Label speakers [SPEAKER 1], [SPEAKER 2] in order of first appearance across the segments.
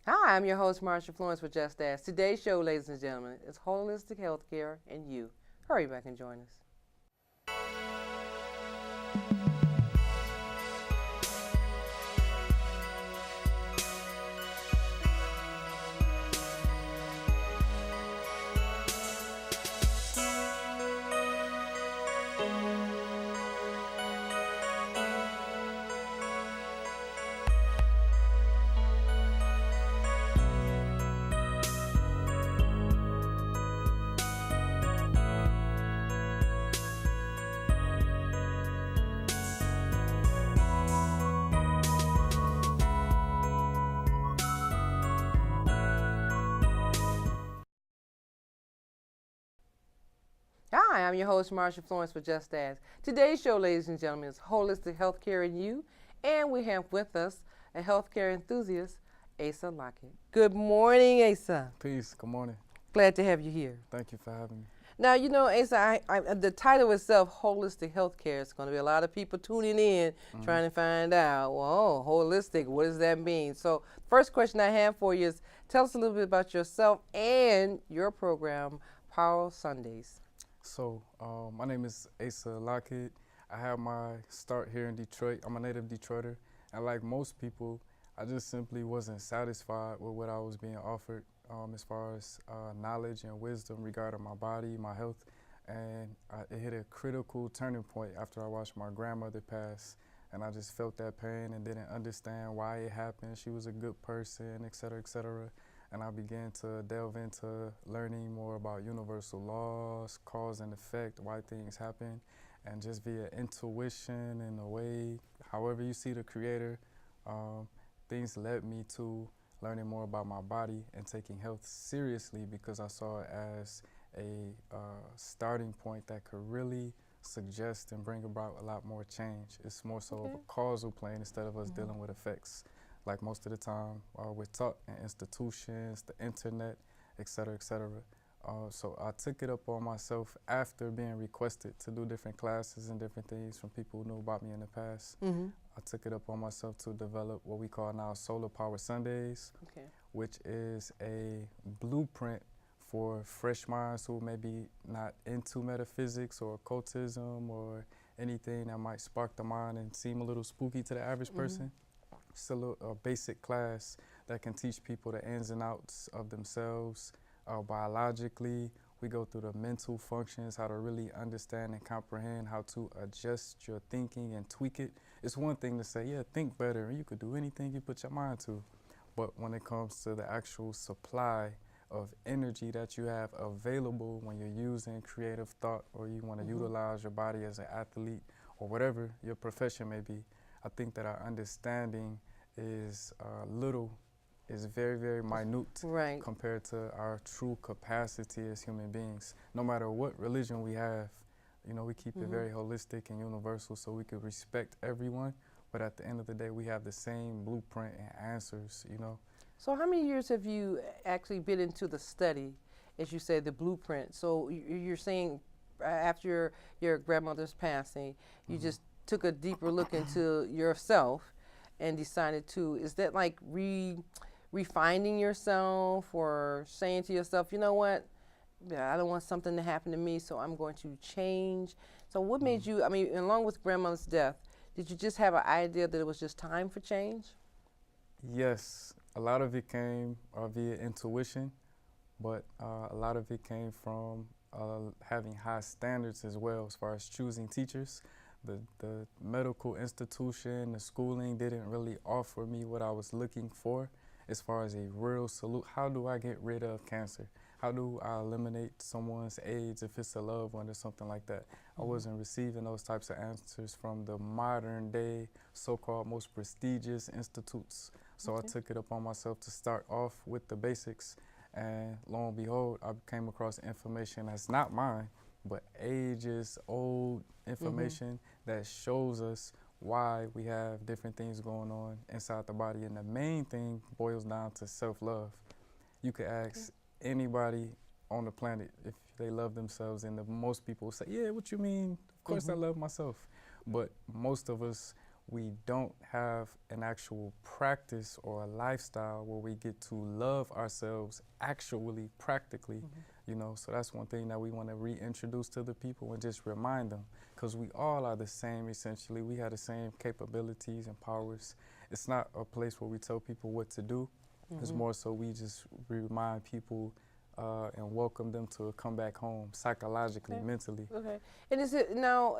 [SPEAKER 1] Hi, I'm your host, Marsha Florence with Just Ask. Today's show, ladies and gentlemen, is Holistic Healthcare and You. Hurry back and join us. Hi, I'm your host, Marsha Florence with Just Ask. Today's show, ladies and gentlemen, is Holistic Healthcare and You, and we have with us a healthcare enthusiast, Asa Lockett. Good morning, Asa.
[SPEAKER 2] Peace. Good morning.
[SPEAKER 1] Glad to have you here.
[SPEAKER 2] Thank you for having me.
[SPEAKER 1] Now, you know, Asa, the title itself, Holistic Healthcare, is going to be a lot of people tuning in, trying to find out, well, holistic, what does that mean? So, first question I have for you is, tell us a little bit about yourself and your program, Power Sundays.
[SPEAKER 2] So, my name is Asa Lockett. I have my start here in Detroit. I'm a native Detroiter, and like most people, I just simply wasn't satisfied with what I was being offered as far as knowledge and wisdom regarding my body, my health, and it hit a critical turning point after I watched my grandmother pass, and I just felt that pain and didn't understand why it happened. She was a good person, et cetera, et cetera. And I began to delve into learning more about universal laws, cause and effect, why things happen, and just via intuition and the way, however you see the creator, things led me to learning more about my body and taking health seriously because I saw it as a starting point that could really suggest and bring about a lot more change. It's more so of a causal plane instead of us dealing with effects. Like most of the time, we're taught in institutions, the internet, et cetera, et cetera. So I took it up on myself after being requested to do different classes and different things from people who knew about me in the past. I took it up on myself to develop what we call now Solar Power Sundays, which is a blueprint for fresh minds who may be not into metaphysics or occultism or anything that might spark the mind and seem a little spooky to the average person. It's a basic class that can teach people the ins and outs of themselves biologically. We go through the mental functions, how to really understand and comprehend how to adjust your thinking and tweak it. It's one thing to say, yeah, think better, and you could do anything you put your mind to. But when it comes to the actual supply of energy that you have available when you're using creative thought or you want to utilize your body as an athlete or whatever your profession may be, I think that our understanding is very, very minute compared to our true capacity as human beings. No matter what religion we have, you know, we keep it very holistic and universal so we can respect everyone, but at the end of the day, we have the same blueprint and answers, you know.
[SPEAKER 1] So how many years have you actually been into the study, as you said, the blueprint? So you're saying after your grandmother's passing, you just took a deeper look into yourself and decided to, is that like refining yourself or saying to yourself, you know what, I don't want something to happen to me, so I'm going to change. So what made you, I mean, along with grandmother's death, did you just have an idea that it was just time for change?
[SPEAKER 2] Yes, a lot of it came via intuition, but a lot of it came from having high standards as well as far as choosing teachers. The medical institution, the schooling didn't really offer me what I was looking for as far as a real solution. How do I get rid of cancer? How do I eliminate someone's AIDS if it's a loved one or something like that? I wasn't receiving those types of answers from the modern day, so-called most prestigious institutes. So I took it upon myself to start off with the basics. And lo and behold, I came across information that's not mine, but ages old information that shows us why we have different things going on inside the body. And the main thing boils down to self-love. You could ask anybody on the planet if they love themselves, and most people say, yeah, what you mean? Of course I love myself. But most of us, we don't have an actual practice or a lifestyle where we get to love ourselves actually, practically, you know. So that's one thing that we want to reintroduce to the people and just remind them, because we all are the same essentially. We have the same capabilities and powers. It's not a place where we tell people what to do. It's more so we just remind people and welcome them to come back home psychologically, mentally.
[SPEAKER 1] Okay. And is it now,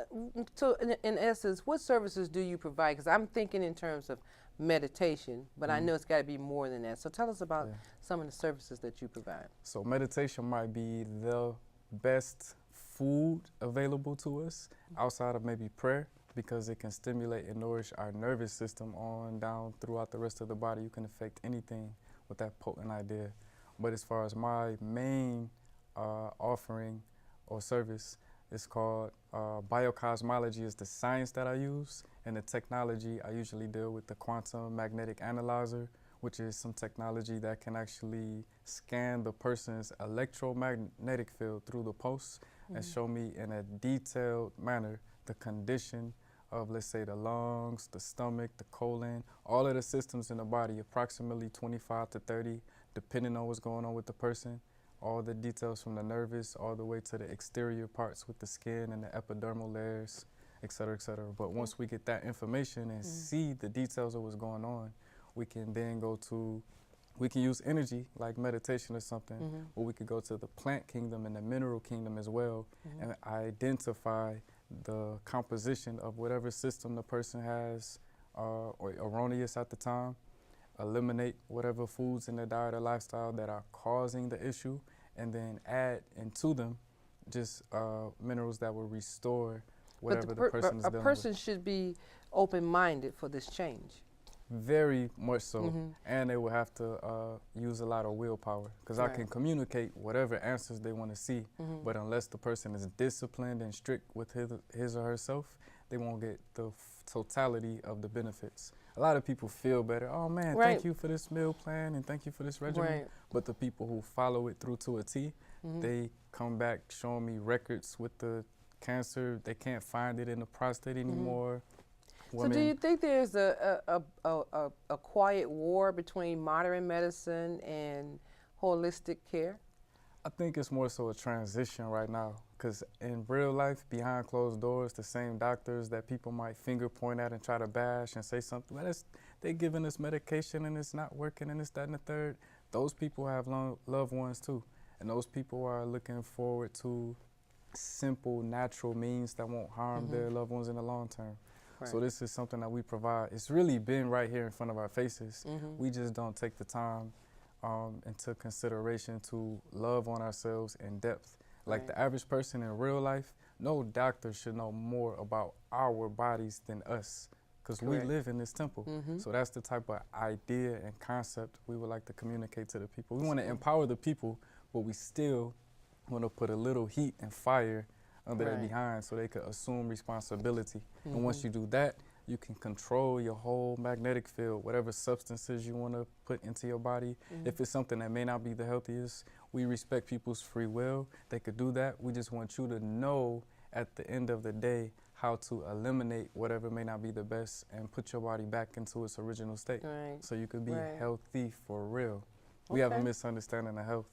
[SPEAKER 1] so in essence, what services do you provide? Because I'm thinking in terms of meditation, but I know it's got to be more than that. So tell us about some of the services that you provide.
[SPEAKER 2] So meditation might be the best food available to us outside of maybe prayer, because it can stimulate and nourish our nervous system on down throughout the rest of the body. You can affect anything with that potent idea. But as far as my main offering or service, it's called biocosmology is the science that I use, and the technology I usually deal with the quantum magnetic analyzer, which is some technology that can actually scan the person's electromagnetic field through the pulse and show me in a detailed manner the condition of, let's say, the lungs, the stomach, the colon, all of the systems in the body, approximately 25 to 30, depending on what's going on with the person, all the details from the nervous all the way to the exterior parts with the skin and the epidermal layers, et cetera, et cetera. But once we get that information and see the details of what's going on, we can then go to, we can use energy like meditation or something, or we could go to the plant kingdom and the mineral kingdom as well and identify the composition of whatever system the person has or erroneous at the time, eliminate whatever foods in their diet or lifestyle that are causing the issue, and then add into them just minerals that will restore whatever the person is dealing with.
[SPEAKER 1] A person should be open-minded for this change.
[SPEAKER 2] Very much so, and they will have to use a lot of willpower, because I can communicate whatever answers they want to see, but unless the person is disciplined and strict with his or herself, they won't get the totality of the benefits. A lot of people feel better. Oh man, thank you for this meal plan and thank you for this regimen. But the people who follow it through to a T, they come back showing me records with the cancer. They can't find it in the prostate anymore.
[SPEAKER 1] So do you think there's a quiet war between modern medicine and holistic care?
[SPEAKER 2] I think it's more so a transition right now, because in real life, behind closed doors, the same doctors that people might finger point at and try to bash and say something, well, they're giving us medication and it's not working and this, that, and the third. Those people have loved ones too. And those people are looking forward to simple, natural means that won't harm their loved ones in the long term. So this is something that we provide. It's really been right here in front of our faces. We just don't take the time into consideration to love on ourselves in depth. Like the average person in real life, no doctor should know more about our bodies than us, because we live in this temple. So that's the type of idea and concept we would like to communicate to the people. We want to empower the people, but we still want to put a little heat and fire under their behind so they could assume responsibility. And once you do that, you can control your whole magnetic field, whatever substances you want to put into your body. If it's something that may not be the healthiest, we respect people's free will. They could do that. We just want you to know at the end of the day how to eliminate whatever may not be the best and put your body back into its original state. So you could be healthy for real. We have a misunderstanding of health.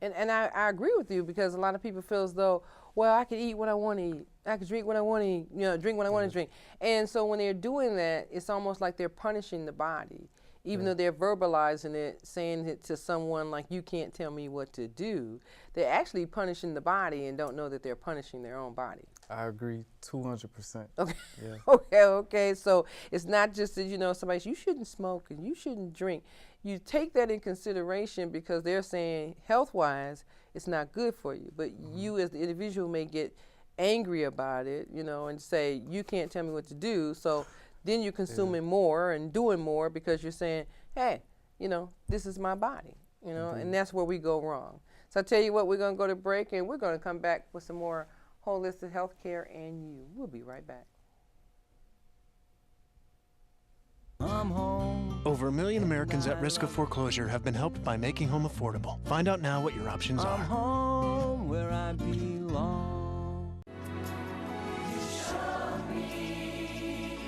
[SPEAKER 1] And I agree with you, because a lot of people feel as though, well, I can eat what I want to eat. I can drink what I want to eat, drink what I want to drink. And so when they're doing that, it's almost like they're punishing the body, even though they're verbalizing it, saying it to someone like, you can't tell me what to do. They're actually punishing the body and don't know that they're punishing their own body.
[SPEAKER 2] I agree 200%.
[SPEAKER 1] Okay.
[SPEAKER 2] Yeah.
[SPEAKER 1] Okay. So it's not just that, somebody says, you shouldn't smoke and you shouldn't drink. You take that in consideration because they're saying health-wise, it's not good for you. But you as the individual may get angry about it, and say, you can't tell me what to do. So then you're consuming more and doing more because you're saying, hey, this is my body, and that's where we go wrong. So I tell you what, we're going to go to break and we're going to come back with some more holistic health care and you. We'll be right back.
[SPEAKER 3] I'm home. Over 1 million Americans at risk of foreclosure have been helped by making home affordable. Find out now what your options are. I'm home where I belong. You showed me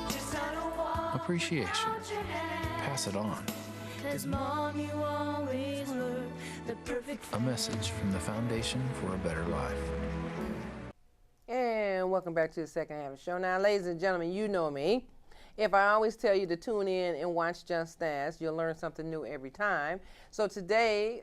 [SPEAKER 3] just how to
[SPEAKER 4] appreciation. Pass it on. A message from the Foundation for a Better Life.
[SPEAKER 1] And welcome back to the second half of the show. Now, ladies and gentlemen, you know me. If I always tell you to tune in and watch Just As, you'll learn something new every time. So today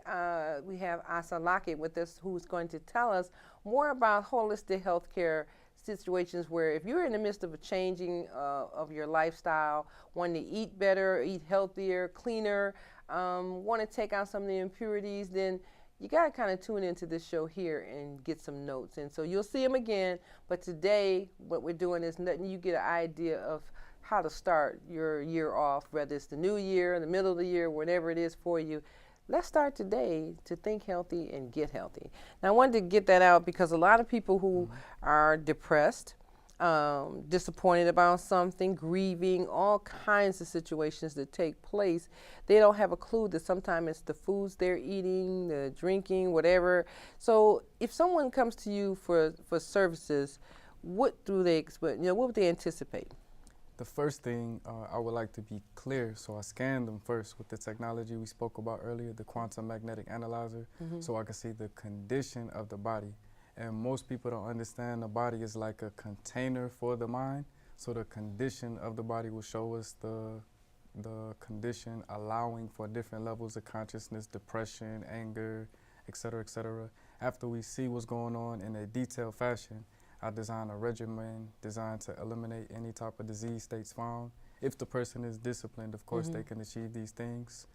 [SPEAKER 1] we have Asa Lockett with us, who's going to tell us more about holistic healthcare situations where if you're in the midst of a changing of your lifestyle, wanting to eat better, eat healthier, cleaner, want to take out some of the impurities, then you got to kind of tune into this show here and get some notes. And so you'll see him again. But today what we're doing is letting you get an idea of how to start your year off, whether it's the new year, in the middle of the year, whatever it is for you. Let's start today to think healthy and get healthy. Now, I wanted to get that out because a lot of people who are depressed, disappointed about something, grieving, all kinds of situations that take place, they don't have a clue that sometimes it's the foods they're eating, the drinking, whatever. So if someone comes to you for services, what do they expect? What would they anticipate?
[SPEAKER 2] The first thing I would like to be clear, so I scanned them first with the technology we spoke about earlier, the quantum magnetic analyzer, so I can see the condition of the body. And most people don't understand the body is like a container for the mind, so the condition of the body will show us the condition allowing for different levels of consciousness, depression, anger, et cetera, et cetera. After we see what's going on in a detailed fashion, I design a regimen designed to eliminate any type of disease states found. If the person is disciplined, of course, they can achieve these things.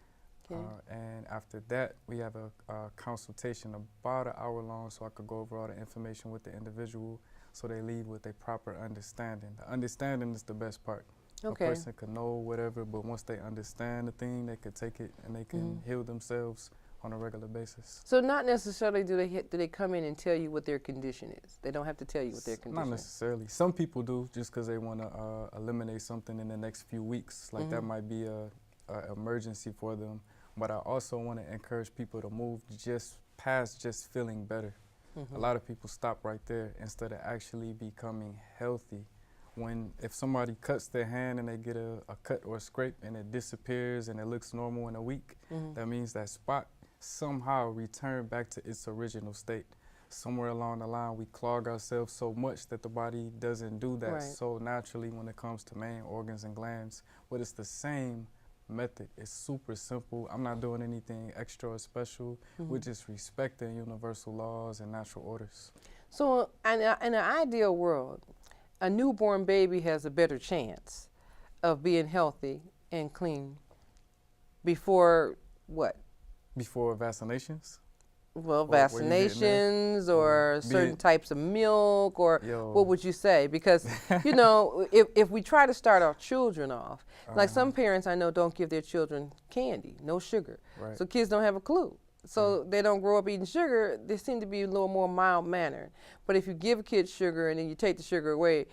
[SPEAKER 1] Okay.
[SPEAKER 2] And after that, we have a consultation about an hour long so I could go over all the information with the individual so they leave with a proper understanding. The understanding is the best part.
[SPEAKER 1] Okay.
[SPEAKER 2] A person can know whatever, but once they understand the thing, they can take it and they can heal themselves on a regular basis.
[SPEAKER 1] So not necessarily do they come in and tell you what their condition is. They don't have to tell you what their condition is.
[SPEAKER 2] Not necessarily. Some people do just because they want to eliminate something in the next few weeks. Like that might be a emergency for them. But I also want to encourage people to move just past just feeling better. A lot of people stop right there instead of actually becoming healthy. If somebody cuts their hand and they get a cut or a scrape and it disappears and it looks normal in a week, that means that spot somehow return back to its original state. Somewhere along the line, we clog ourselves so much that the body doesn't do that so naturally when it comes to main organs and glands. But it's the same method. It's super simple. I'm not doing anything extra or special. We're just respecting universal laws and natural orders. So
[SPEAKER 1] in an ideal world, a newborn baby has a better chance of being healthy and clean before what?
[SPEAKER 2] Before vaccinations?
[SPEAKER 1] Well, vaccinations or certain types of milk, or what would you say? Because, if we try to start our children off, like some parents I know don't give their children candy, no sugar.
[SPEAKER 2] Right.
[SPEAKER 1] So kids don't have a clue. So they don't grow up eating sugar. They seem to be a little more mild-mannered. But if you give a kid sugar and then you take the sugar away,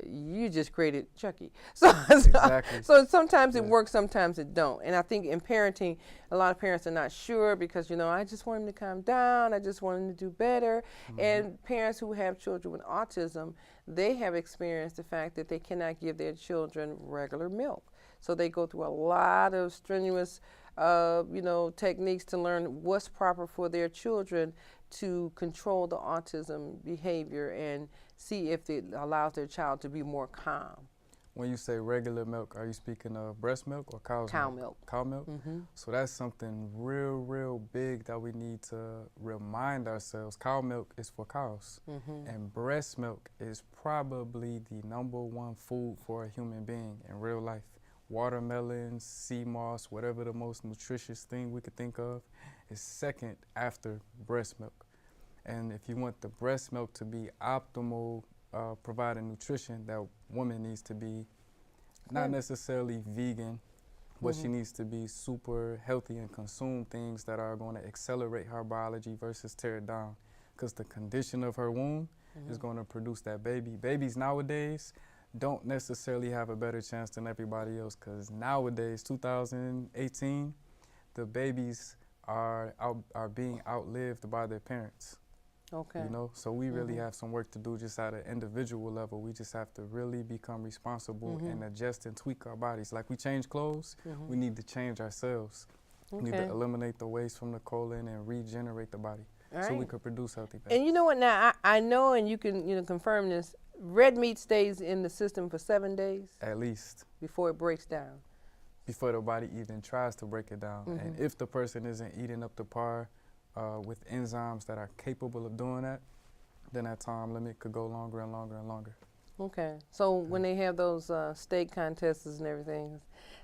[SPEAKER 1] you just created Chucky. So sometimes it works, sometimes it don't. And I think in parenting, a lot of parents are not sure because, I just want him to calm down. I just want him to do better. And parents who have children with autism, they have experienced the fact that they cannot give their children regular milk. So they go through a lot of strenuous, techniques to learn what's proper for their children to control the autism behavior and see if it allows their child to be more calm.
[SPEAKER 2] When you say regular milk, are you speaking of breast milk or cow's
[SPEAKER 1] Cow
[SPEAKER 2] milk?
[SPEAKER 1] milk.
[SPEAKER 2] Cow milk? So that's something real, real big that we need to remind ourselves. Cow milk is for cows. And breast milk is probably the #1 food for a human being in real life. Watermelons, sea moss, whatever the most nutritious thing we could think of is second after breast milk. And if you want the breast milk to be optimal, providing nutrition, that woman needs to be not necessarily vegan, but she needs to be super healthy and consume things that are going to accelerate her biology versus tear it down. Because the condition of her womb is going to produce that baby. Babies nowadays don't necessarily have a better chance than everybody else, because nowadays, 2018, the babies are being outlived by their parents.
[SPEAKER 1] Okay.
[SPEAKER 2] You know, so we really have some work to do just at an individual level. We just have to really become responsible and adjust and tweak our bodies. Like we change clothes, we need to change ourselves. We need to eliminate the waste from the colon and regenerate the body so we could produce healthy fats.
[SPEAKER 1] And you know what? Now I know, and you can confirm this. Red meat stays in the system for 7 days.
[SPEAKER 2] At least.
[SPEAKER 1] Before it breaks down.
[SPEAKER 2] Before the body even tries to break it down. And if the person isn't eating up to par with enzymes that are capable of doing that, then that time limit could go longer and longer and longer.
[SPEAKER 1] Okay. So when they have those steak contests and everything,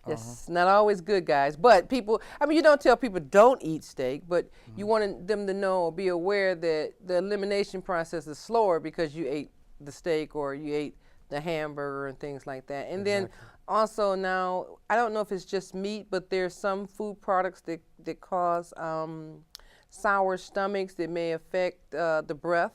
[SPEAKER 1] it's not always good, guys. But people, I mean, you don't tell people don't eat steak, but you want them to know or be aware that the elimination process is slower because you ate the steak or you ate the hamburger and things like that. And then also now, I don't know if it's just meat, but there's some food products that cause sour stomachs that may affect the breath.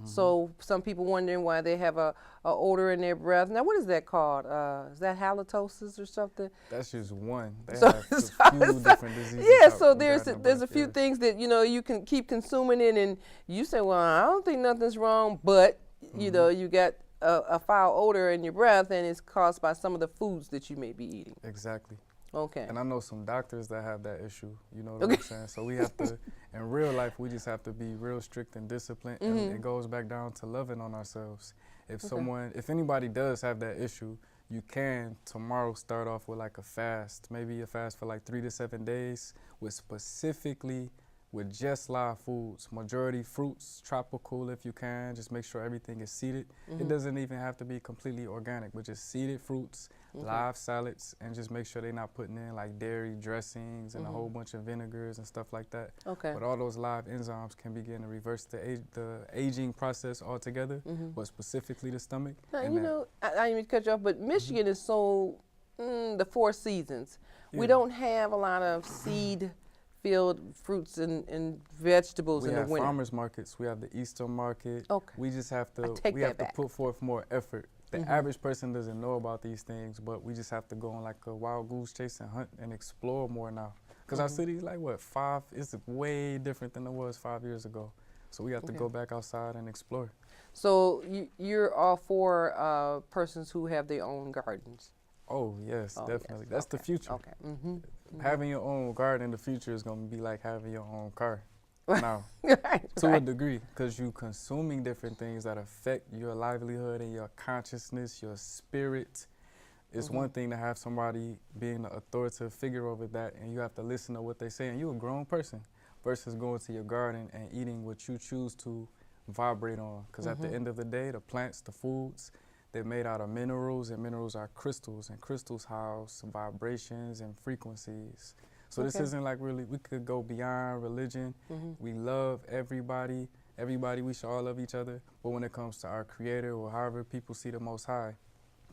[SPEAKER 1] So some people wondering why they have a odor in their breath. Now, what is that called? Is that halitosis or something?
[SPEAKER 2] That's just one. They have a few different diseases.
[SPEAKER 1] Yeah, so there's a few things that, you know, you can keep consuming it, and you say, well, I don't think nothing's wrong, but, you know, you got a foul odor in your breath, and it's caused by some of the foods that you may be eating.
[SPEAKER 2] Exactly.
[SPEAKER 1] Okay.
[SPEAKER 2] And I know some doctors that have that issue, you know what I'm saying? So we have to, in real life, we just have to be real strict and disciplined, and it goes back down to loving on ourselves. If anybody does have that issue, you can tomorrow start off with like a fast, maybe a fast for like 3 to 7 days with just live foods, majority fruits, tropical if you can, just make sure everything is seeded. It doesn't even have to be completely organic, but just seeded fruits, live salads, and just make sure they're not putting in like dairy dressings and a whole bunch of vinegars and stuff like that.
[SPEAKER 1] Okay.
[SPEAKER 2] But all those live enzymes can begin to reverse the aging process altogether, but specifically the stomach.
[SPEAKER 1] Now, you know, I didn't mean to cut you off, but Michigan is so, the 4 seasons. We don't have a lot of seed-filled fruits and vegetables in the winter.
[SPEAKER 2] We have farmers markets. We have the Easter market.
[SPEAKER 1] Okay.
[SPEAKER 2] We just have to put forth more effort. The average person doesn't know about these things, but we just have to go on like a wild goose chase and hunt and explore more now. Because our city's like, what, 5? It's way different than it was 5 years ago. So we have to go back outside and explore.
[SPEAKER 1] So you're all for persons who have their own gardens?
[SPEAKER 2] Oh, yes, definitely. That's the future.
[SPEAKER 1] Okay.
[SPEAKER 2] Having your own garden in the future is going to be like having your own car. Now, to a degree, because you're consuming different things that affect your livelihood and your consciousness, your spirit. It's one thing to have somebody being the authoritative figure over that, and you have to listen to what they say, and you're a grown person, versus going to your garden and eating what you choose to vibrate on. Because at the end of the day, the plants, the foods, they're made out of minerals, and minerals are crystals, and crystals house vibrations and frequencies. So this isn't like really, we could go beyond religion. We love everybody. We should all love each other. But when it comes to our Creator, or however people see the Most High,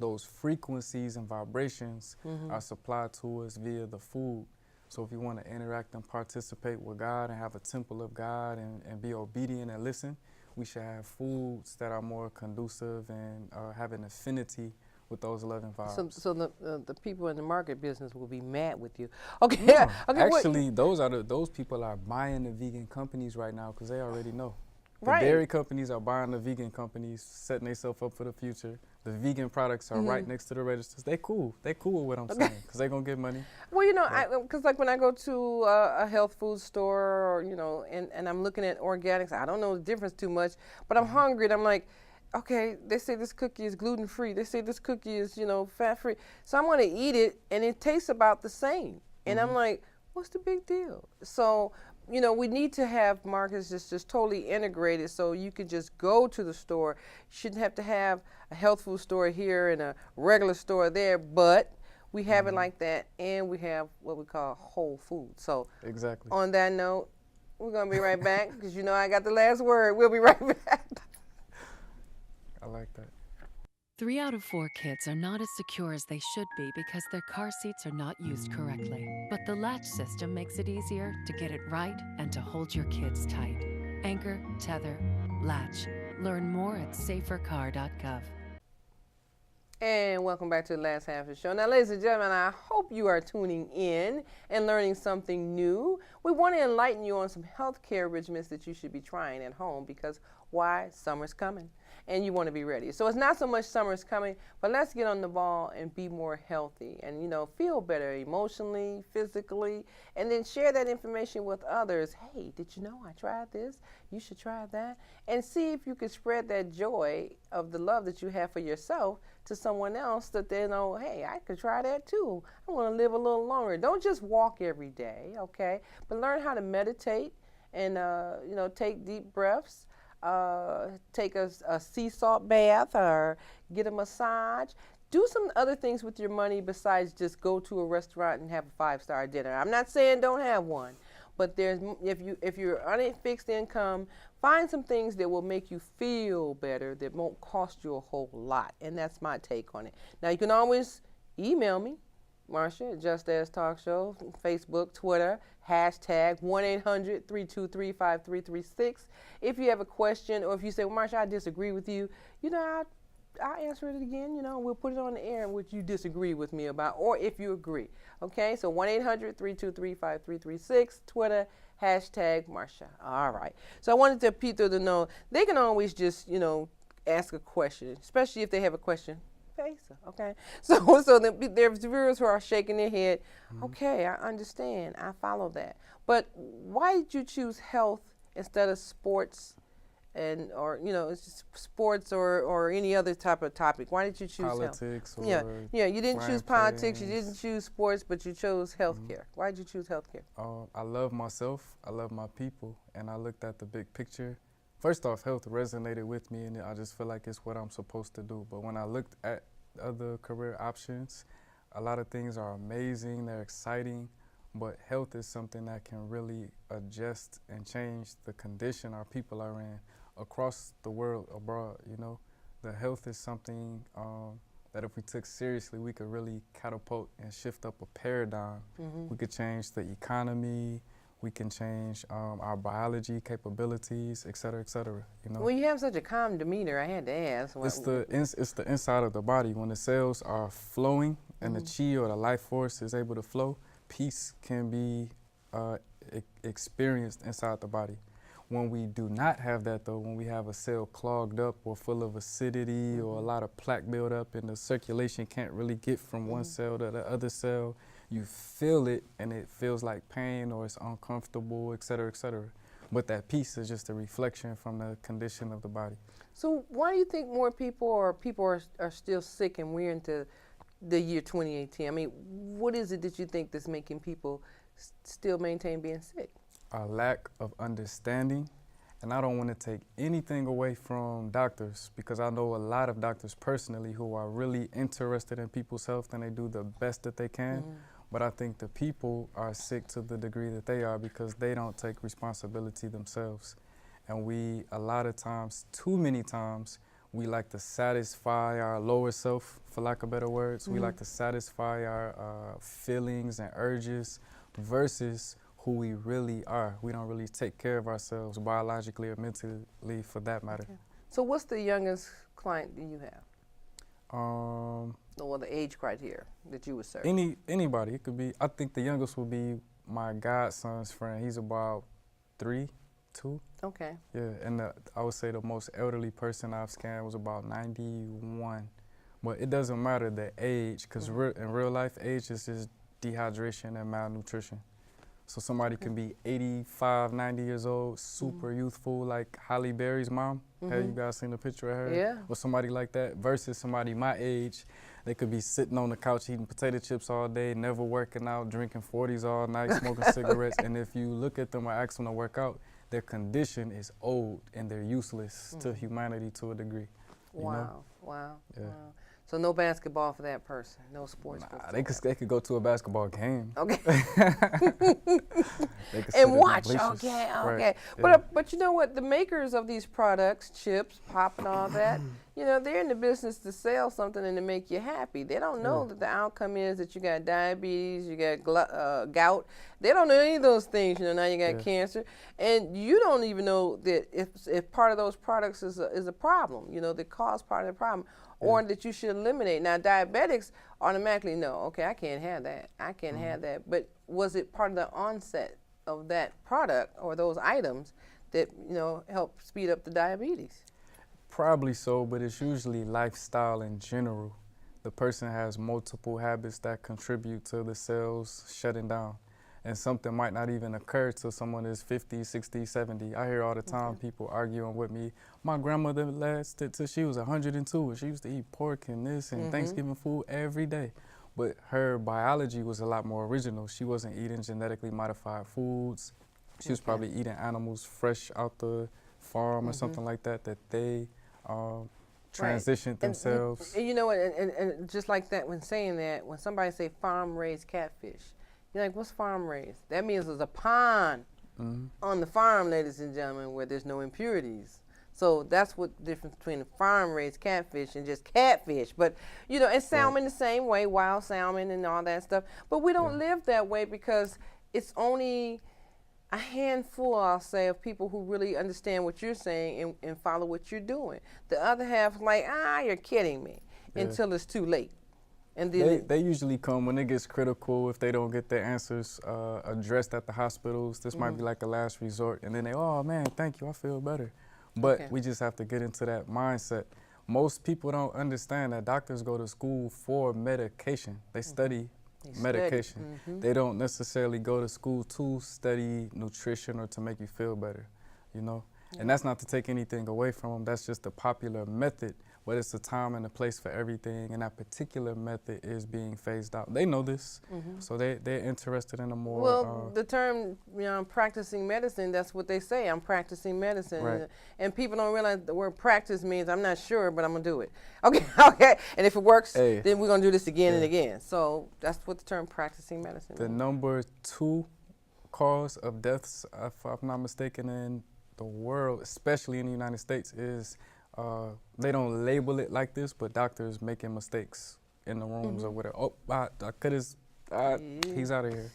[SPEAKER 2] those frequencies and vibrations are supplied to us via the food. So if you want to interact and participate with God and have a temple of God and be obedient and listen, we should have foods that are more conducive and have an affinity with those 11 vibes.
[SPEAKER 1] So the people in the market business will be mad with you. Okay.
[SPEAKER 2] No, actually, those people are buying the vegan companies right now because they already know. The dairy companies are buying the vegan companies, setting themselves up for the future. The vegan products are right next to the registers. They cool. They cool with what I'm saying because they're going to get money.
[SPEAKER 1] Well, you know, because like when I go to a health food store, or, you know, and I'm looking at organics, I don't know the difference too much, but I'm hungry and I'm like, okay, they say this cookie is gluten-free. They say this cookie is, you know, fat-free. So I'm going to eat it, and it tastes about the same. And I'm like, what's the big deal? So, you know, we need to have markets just totally integrated so you can just go to the store. You shouldn't have to have a health food store here and a regular store there, but we have it like that, and we have what we call whole food. So on that note, we're going to be right back because, you know, I got the last word. We'll be right back.
[SPEAKER 2] I like that.
[SPEAKER 5] 3 out of 4 kids are not as secure as they should be because their car seats are not used correctly. But the latch system makes it easier to get it right and to hold your kids tight. Anchor, tether, latch. Learn more at safercar.gov.
[SPEAKER 1] And welcome back to the last half of the show. Now, ladies and gentlemen, I hope you are tuning in and learning something new. We want to enlighten you on some healthcare regimens that you should be trying at home because why? Summer's coming and you want to be ready. So it's not so much summer's coming, but let's get on the ball and be more healthy and, feel better emotionally, physically, and then share that information with others. Hey, did you know I tried this? You should try that. And see if you can spread that joy of the love that you have for yourself to someone else that they know, hey, I could try that too. I want to live a little longer. Don't just walk every day, okay? But learn how to meditate and, take deep breaths. Take a sea salt bath or get a massage. Do some other things with your money besides just go to a restaurant and have a 5-star dinner. I'm not saying don't have one, but if you're on a fixed income, find some things that will make you feel better that won't cost you a whole lot. And that's my take on it. Now you can always email me, Marsha, Just As Talk Show, Facebook, Twitter, hashtag 1-800-323-5336. If you have a question or if you say, well, Marsha, I disagree with you, I'll answer it again. We'll put it on the air in which you disagree with me about, or if you agree. Okay, so 1-800-323-5336, Twitter, hashtag Marsha. All right. So I wanted the people to know they can always just, ask a question, especially if they have a question. Okay, so there's viewers who are shaking their head. Okay, I understand. I follow that. But why did you choose health instead of sports, it's just sports or any other type of topic? Why did you choose
[SPEAKER 2] politics?
[SPEAKER 1] Health? You didn't choose politics. You didn't choose sports, but you chose healthcare. Why did you choose healthcare?
[SPEAKER 2] I love myself. I love my people, and I looked at the big picture. First off, health resonated with me, and I just feel like it's what I'm supposed to do. But when I looked at other career options, a lot of things are amazing, they're exciting, but health is something that can really adjust and change the condition our people are in across the world, abroad. The health is something that if we took seriously, we could really catapult and shift up a paradigm. We could change the economy, we can change our biology capabilities, et cetera, et cetera.
[SPEAKER 1] Well, you have such a calm demeanor. I had to ask.
[SPEAKER 2] It's the inside of the body. When the cells are flowing and the chi or the life force is able to flow, peace can be experienced inside the body. When we do not have that, though, when we have a cell clogged up or full of acidity or a lot of plaque buildup and the circulation can't really get from one cell to the other cell, you feel it and it feels like pain or it's uncomfortable, et cetera, et cetera. But that peace is just a reflection from the condition of the body.
[SPEAKER 1] So why do you think more people are still sick and we're into the year 2018? I mean, what is it that you think that's making people still maintain being sick?
[SPEAKER 2] A lack of understanding. And I don't want to take anything away from doctors because I know a lot of doctors personally who are really interested in people's health and they do the best that they can. But I think the people are sick to the degree that they are because they don't take responsibility themselves. And we, a lot of times, too many times, we like to satisfy our lower self, for lack of better words. We like to satisfy our feelings and urges versus who we really are. We don't really take care of ourselves biologically or mentally, for that matter.
[SPEAKER 1] Okay. So what's the youngest client that you have? Or the age criteria that you would serve?
[SPEAKER 2] Anybody. It could be, I think the youngest would be my godson's friend. He's about 3, 2.
[SPEAKER 1] Okay.
[SPEAKER 2] Yeah, and I would say the most elderly person I've scanned was about 91. But it doesn't matter the age, because in real life, age is just dehydration and malnutrition. So somebody can be 85, 90 years old, super youthful, like Halle Berry's mom. Have you guys seen the picture of her?
[SPEAKER 1] Yeah.
[SPEAKER 2] Or somebody like that, versus somebody my age. They could be sitting on the couch eating potato chips all day, never working out, drinking 40s all night, smoking cigarettes. And if you look at them or ask them to work out, their condition is old and they're useless to humanity to a degree.
[SPEAKER 1] Wow.
[SPEAKER 2] Yeah.
[SPEAKER 1] So no basketball for that person, no sports.
[SPEAKER 2] They could go to a basketball game.
[SPEAKER 1] Okay.
[SPEAKER 2] They consider
[SPEAKER 1] and
[SPEAKER 2] them
[SPEAKER 1] watch.
[SPEAKER 2] leashes.
[SPEAKER 1] Okay.
[SPEAKER 2] Right.
[SPEAKER 1] But you know what? The makers of these products, chips, pop, and all that, you know, they're in the business to sell something and to make you happy. They don't know that the outcome is that you got diabetes, you got gout. They don't know any of those things. You know, now you got cancer, and you don't even know that if part of those products is a problem. You know, that cause part of the problem, or that you should eliminate. Now, diabetics automatically know, okay, I can't have that. I can't have that. But was it part of the onset of that product or those items that, you know, help speed up the diabetes?
[SPEAKER 2] Probably so, but it's usually lifestyle in general. The person has multiple habits that contribute to the cells shutting down. And something might not even occur till someone is 50, 60, 70. I hear all the time people arguing with me. My grandmother lasted till she was 102, and she used to eat pork and this and Thanksgiving food every day. But her biology was a lot more original. She wasn't eating genetically modified foods. She was probably eating animals fresh out the farm or something like that, that they transitioned themselves.
[SPEAKER 1] And you know what, and just like that, when saying that, when somebody say farm-raised catfish, you're like, what's farm-raised? That means there's a pond on the farm, ladies and gentlemen, where there's no impurities. So that's what the difference between a farm-raised catfish and just catfish. But, you know, and salmon the same way, wild salmon and all that stuff. But we don't live that way because it's only a handful, I'll say, of people who really understand what you're saying and follow what you're doing. The other half like, you're kidding me, until it's too late. And then
[SPEAKER 2] they usually come when it gets critical. If they don't get their answers addressed at the hospitals, this might be like a last resort. And then they, oh man, thank you, I feel better. But we just have to get into that mindset. Most people don't understand that doctors go to school for medication. They study medication. They don't necessarily go to school to study nutrition or to make you feel better, you know? And that's not to take anything away from them. That's just a popular method, but it's a time and a place for everything. And that particular method is being phased out. They know this, so they're interested in a more...
[SPEAKER 1] Well, the term, you know, practicing medicine, that's what they say. I'm practicing medicine.
[SPEAKER 2] Right.
[SPEAKER 1] And people don't realize the word practice means I'm not sure, but I'm going to do it. Okay. And if it works, then we're going to do this again and again. So that's what the term practicing medicine means.
[SPEAKER 2] The number 2 cause of deaths, if I'm not mistaken, in the world, especially in the United States, is they don't label it like this, but doctors making mistakes in the rooms or whatever. Oh, he's out of here.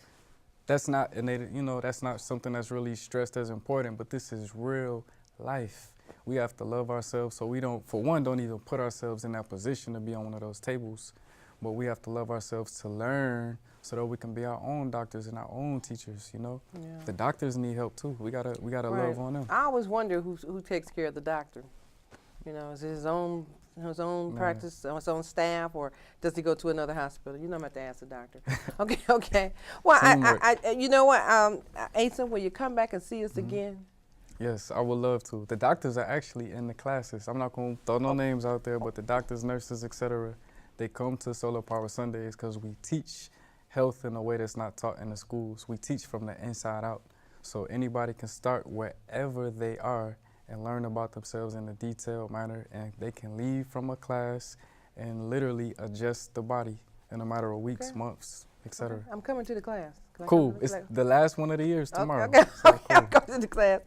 [SPEAKER 2] That's not, and they, you know, that's not something that's really stressed as important, but this is real life. We have to love ourselves, so we don't, for one, don't even put ourselves in that position to be on one of those tables, but we have to love ourselves to learn so that we can be our own doctors and our own teachers, you know? The doctors need help too. We gotta love on them.
[SPEAKER 1] I always wonder who takes care of the doctor. You know, is it his own practice, his own staff, or does he go to another hospital? You know, I'm about to ask the doctor. Okay. Well, I you know what, Asa, will you come back and see us again?
[SPEAKER 2] Yes, I would love to. The doctors are actually in the classes. I'm not going to throw no names out there, but the doctors, nurses, etc., they come to Solar Power Sundays because we teach health in a way that's not taught in the schools. We teach from the inside out. So anybody can start wherever they are and learn about themselves in a detailed manner, and they can leave from a class and literally adjust the body in a matter of weeks, months, etc.
[SPEAKER 1] I'm coming to the class.
[SPEAKER 2] Cool. It's the last one of the years tomorrow.
[SPEAKER 1] Okay.
[SPEAKER 2] So cool.
[SPEAKER 1] I'm coming to the class.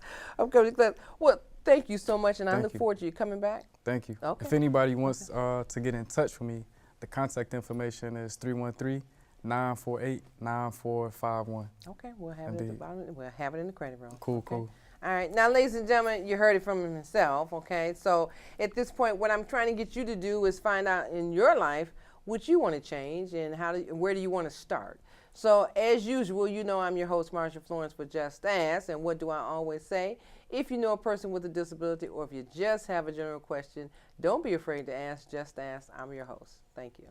[SPEAKER 1] Well, thank you so much, and I look forward to you coming back.
[SPEAKER 2] Thank you.
[SPEAKER 1] Okay.
[SPEAKER 2] If anybody wants to get in touch with me, the contact information is 313-948-9451.
[SPEAKER 1] Okay, we'll have it at the bottom. We'll have it in the credit roll.
[SPEAKER 2] Cool.
[SPEAKER 1] All right, now, ladies and gentlemen, you heard it from himself, okay? So at this point, what I'm trying to get you to do is find out in your life what you want to change and where do you want to start. So as usual, you know I'm your host, Marsha Florence, for Just Ask. And what do I always say? If you know a person with a disability or if you just have a general question, don't be afraid to ask. Just Ask. I'm your host. Thank you.